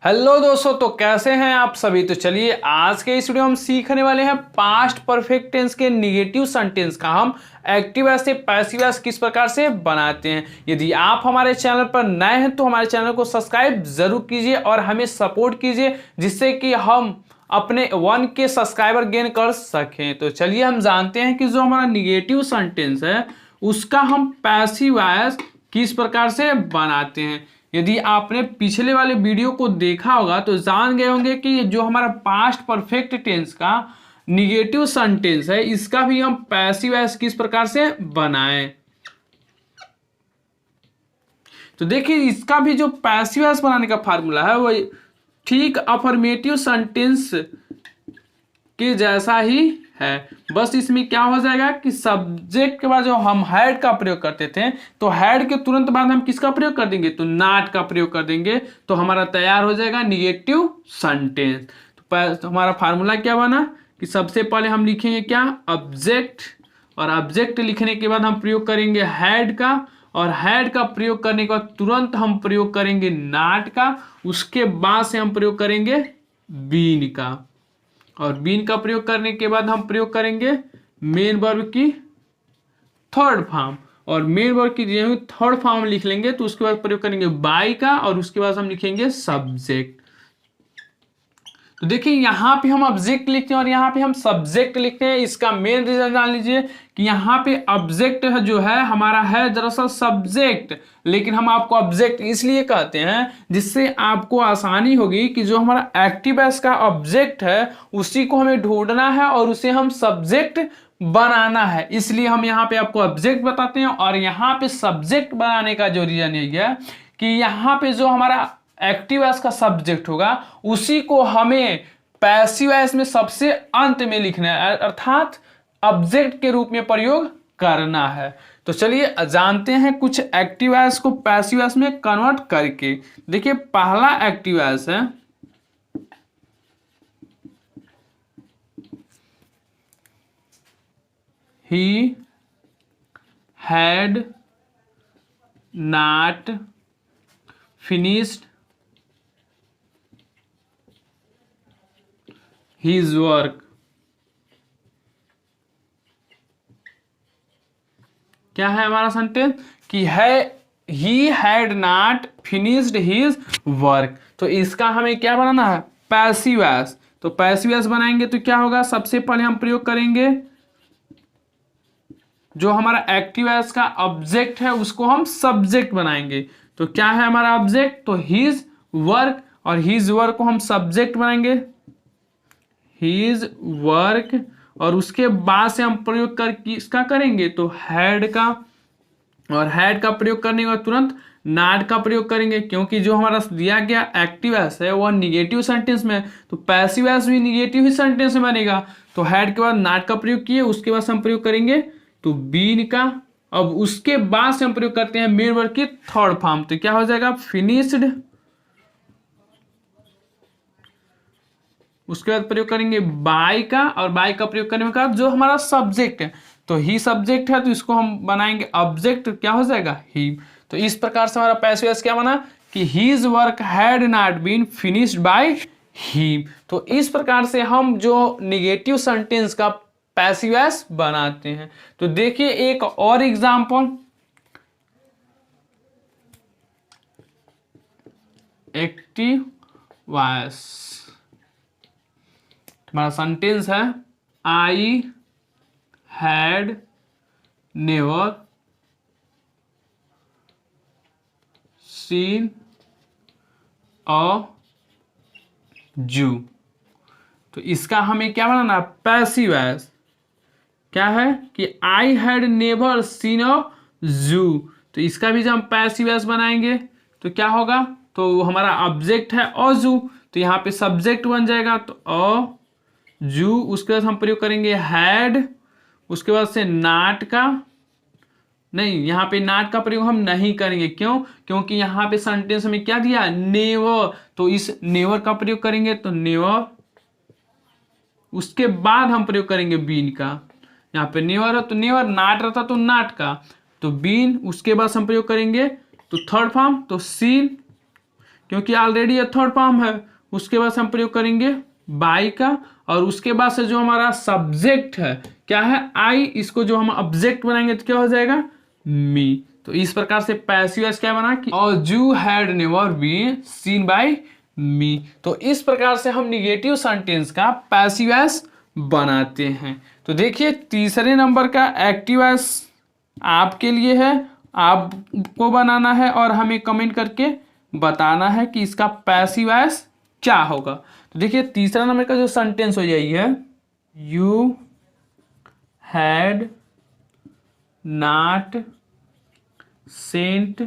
Hello दोस्तों, तो कैसे हैं आप सभी। तो चलिए आज के इस वीडियो में हम सीखने वाले हैं पास्ट परफेक्ट टेंस के निगेटिव सेंटेंस का हम एक्टिव वॉइस से पैसिव वॉइस किस प्रकार से बनाते हैं। यदि आप हमारे चैनल पर नए हैं तो हमारे चैनल को सब्सक्राइब जरूर कीजिए और हमें सपोर्ट कीजिए, जिससे कि हम अपने 1K सब्सक्राइबर गेन कर सकें। तो चलिए हम जानते हैं कि जो हमारा निगेटिव सेंटेंस है उसका हम पैसिव वॉइस किस प्रकार से बनाते हैं। यदि आपने पिछले वाले वीडियो को देखा होगा तो जान गए होंगे कि जो हमारा पास्ट परफेक्ट टेंस का निगेटिव सेंटेंस है इसका भी हम पैसिव वॉइस किस प्रकार से बनाएं। तो देखिए इसका भी जो पैसिव वॉइस बनाने का फार्मूला है वो ठीक अफर्मेटिव सेंटेंस के जैसा ही है। बस इसमें क्या हो जाएगा कि सब्जेक्ट के बाद जो हम हैड का प्रयोग करते थे तो हैड के तुरंत बाद हम किसका प्रयोग कर देंगे, तो नॉट का प्रयोग कर देंगे, तो हमारा तैयार हो जाएगा निगेटिव सेंटेंस। तो हमारा फार्मूला क्या बना कि सबसे पहले हम लिखेंगे क्या, ऑब्जेक्ट, और ऑब्जेक्ट लिखने के बाद हम प्रयोग करेंगे हैड का, और हैड का प्रयोग करने के बाद तुरंत हम प्रयोग करेंगे नॉट का, उसके बाद से हम प्रयोग करेंगे बीन का, और बीन का प्रयोग करने के बाद हम प्रयोग करेंगे मेन वर्ब की थर्ड फॉर्म, और मेन वर्ब की थर्ड फॉर्म लिख लेंगे तो उसके बाद प्रयोग करेंगे बाय का, और उसके बाद हम लिखेंगे सब्जेक्ट। तो देखिए यहाँ पे हम ऑब्जेक्ट लिखते हैं और यहाँ पे हम सब्जेक्ट लिखते हैं। इसका मेन रीजन जान लीजिए कि यहाँ पे ऑब्जेक्ट जो है हमारा है दरअसल सब्जेक्ट, लेकिन हम आपको ऑब्जेक्ट इसलिए कहते हैं जिससे आपको आसानी होगी कि जो हमारा एक्टिव वॉइस का ऑब्जेक्ट है उसी को हमें ढूंढना है और उसे हम सब्जेक्ट बनाना है, इसलिए हम यहाँ पे आपको ऑब्जेक्ट बताते हैं। और यहाँ पे सब्जेक्ट बनाने का जो रीजन यही है कि यहाँ पे जो हमारा एक्टिव वॉइस का सब्जेक्ट होगा उसी को हमें पैसिव वॉइस में सबसे अंत में लिखना है, अर्थात ऑब्जेक्ट के रूप में प्रयोग करना है। तो चलिए जानते हैं कुछ एक्टिव वॉइस को पैसिव वॉइस में कन्वर्ट करके। देखिए पहला एक्टिव वॉइस है he had not finished his work। क्या है हमारा सेंटेंस कि है he had not finished his work। तो इसका हमें क्या बनाना है, पैसिव वॉइस। तो पैसिव वॉइस बनाएंगे तो क्या होगा, सबसे पहले हम प्रयोग करेंगे जो हमारा एक्टिव वॉइस का ऑब्जेक्ट है उसको हम सब्जेक्ट बनाएंगे। तो क्या है हमारा ऑब्जेक्ट, तो his work, और his work को हम सब्जेक्ट बनाएंगे His work, और उसके बाद से हम प्रयोग कर किसका करेंगे, तो हैड का, और हैड का प्रयोग करने के बाद तुरंत नॉट का प्रयोग करेंगे, क्योंकि जो हमारा दिया गया एक्टिव वॉइस है वह निगेटिव सेंटेंस में, तो पैसिव वॉइस भी निगेटिव ही सेंटेंस में बनेगा। तो हैड के बाद नॉट का प्रयोग किए, उसके बाद से हम प्रयोग करेंगे तो बीन का, अब उसके बाद से हम प्रयोग करते हैं मेन वर्ब की थर्ड फॉर्म, तो क्या हो जाएगा फिनिश्ड। उसके बाद प्रयोग करेंगे बाय का, और बाय का प्रयोग करने के बाद जो हमारा सब्जेक्ट है तो ही सब्जेक्ट है तो इसको हम बनाएंगे ऑब्जेक्ट, क्या हो जाएगा ही। तो इस प्रकार से हमारा पैसिव वॉइस क्या बना कि his work had not been finished by he. तो इस प्रकार से हम जो निगेटिव सेंटेंस का पैसिव वॉइस बनाते हैं। तो देखिए एक और एग्जांपल, एक्टिव वॉइस हमारा सेंटेंस है I had never seen a zoo. तो इसका हमें क्या बनाना, पैसिव वॉइस। क्या है कि आई had never seen a zoo. तो इसका भी जब हम पैसिव वॉइस बनाएंगे तो क्या होगा, तो हमारा ऑब्जेक्ट है अ जू, तो यहाँ पे सब्जेक्ट बन जाएगा तो अ जू, उसके बाद हम प्रयोग करेंगे हैड, उसके बाद से नॉट का, नहीं यहाँ पे नॉट का प्रयोग हम नहीं करेंगे, क्यों, क्योंकि यहाँ पे सेंटेंस में क्या दिया नेवर, तो इस नेवर का प्रयोग करेंगे तो नेवर, उसके बाद हम प्रयोग करेंगे बीन का, यहाँ पे नेवर है तो नेवर, नॉट रहता तो नॉट का, तो बीन, उसके बाद हम प्रयोग करेंगे तो थर्ड फॉर्म तो सीन, क्योंकि ऑलरेडी ये थर्ड फॉर्म है। उसके बाद से हम प्रयोग करेंगे बाई का, और उसके बाद से जो हमारा सब्जेक्ट है क्या है, आई, इसको जो हम ऑब्जेक्ट बनाएंगे तो क्या हो जाएगा, मी। तो इस प्रकार से पैसिव वॉइस क्या बना कि और you had never been seen by me. तो इस प्रकार से हम निगेटिव सेंटेंस का पैसिव वॉइस बनाते हैं। तो देखिए तीसरे नंबर का एक्टिव वॉइस आपके लिए है, आपको बनाना है और हमें कमेंट करके बताना है कि इसका पैसिव वॉइस क्या होगा। तो देखिए तीसरा नंबर का जो सेंटेंस हो जाएगी है, यू हैड नॉट सेंट